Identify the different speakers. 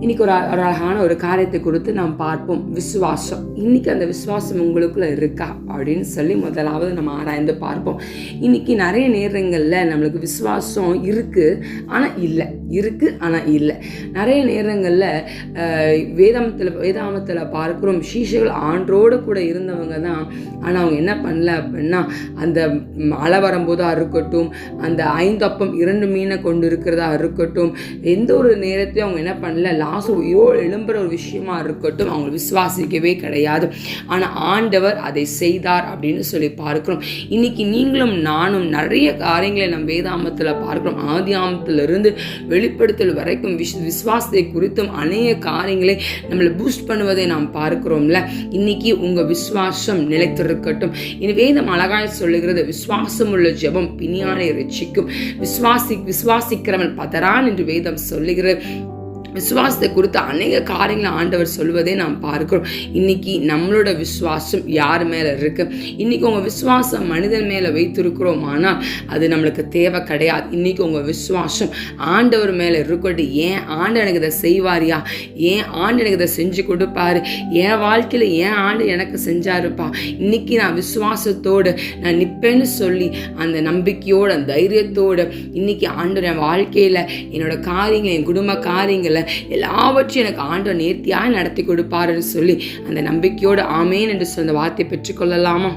Speaker 1: இன்னைக்கு ஒரு அழகான ஒரு காரியத்தை குறித்து நாம் பார்ப்போம். விசுவாசம். இன்னைக்கு அந்த விசுவாசம் உங்களுக்குள்ள இருக்கா அப்படின்னு சொல்லி முதலாவது நம்ம ஆராய்ந்து பார்ப்போம். இன்னைக்கு நிறைய நேரங்களில் நம்மளுக்கு விசுவாசம் இருக்கு ஆனால் இல்லை, இருக்கு ஆனால் இல்லை. நிறைய நேரங்களில் வேதாமத்தில் பார்க்கிறோம், சீஷர்கள் ஆண்டோடு கூட இருந்தவங்க தான். ஆனால் அவங்க என்ன பண்ணல அப்படின்னா, அந்த மழை வரும்போதா இருக்கட்டும், அந்த 5 அப்பம் 2 மீனை கொண்டு இருக்கிறதா இருக்கட்டும், எந்த ஒரு நேரத்தையும் அவங்க என்ன பண்ணல, எழும்புற ஒரு விஷயமா இருக்கட்டும், அவங்க விசுவாசிக்கவே கிடையாது. ஆனால் ஆண்டவர் அதை செய்தார் அப்படின்னு சொல்லி பார்க்கிறோம். இன்னைக்கு நீங்களும் நானும் நிறைய காரியங்களை நம் வேதாமத்தில் பார்க்கிறோம். ஆதியாமத்திலிருந்து வெளிப்படுத்தல் வரைக்கும் விசுவாசத்தை குறித்தும் அநேக காரியங்களை நம்மளை பூஸ்ட் பண்ணுவதை நாம் பார்க்கிறோம்ல. இன்னைக்கு உங்க விசுவாசம் நிலைத்திருக்கட்டும். இனி வேதம் அழகாய் சொல்லுகிறது, விசுவாசம் உள்ள ஜெபம் பிணியானை ரட்சிக்கும், விசுவாசிக்கிறவன் பதறான் என்று வேதம் சொல்லுகிறது. விசுவாசத்தை குறித்து அநேக காரியங்களை ஆண்டவர் சொல்வதை நாம் பார்க்கிறோம். இன்னைக்கு நம்மளோட விசுவாசம் யார் மேலே இருக்கு? இன்னைக்கு உங்கள் விசுவாசம் மனிதன் மேலே வைத்திருக்கிறோம், ஆனால் அது நம்மளுக்கு தேவை கிடையாது. இன்னைக்கு உங்கள் விசுவாசம் ஆண்டவர் மேலே இருக்கட்டும். ஏன் ஆண்டு எனக்கு இதை செய்வாரியா, ஏன் ஆண்டு எனக்கு இதை செஞ்சு கொடுப்பாரு, என் வாழ்க்கையில் ஏன் ஆண்டு எனக்கு செஞ்சாருப்பா, இன்னைக்கு நான் விசுவாசத்தோடு நான் நிற்பேன்னு சொல்லி அந்த நம்பிக்கையோடு அந்த தைரியத்தோடு இன்னைக்கு ஆண்டு என் வாழ்க்கையில் என்னோட காரியங்களை, என் குடும்ப காரியங்களை எல்லாவற்றையும் எனக்கு ஆண்டவர் நேர்த்தியாக நடத்தி கொடுப்பாருன்னு சொல்லி அந்த நம்பிக்கையோடு ஆமேன் என்று சொல்ல வார்த்தை பெற்றுக்கொள்ளலாமா?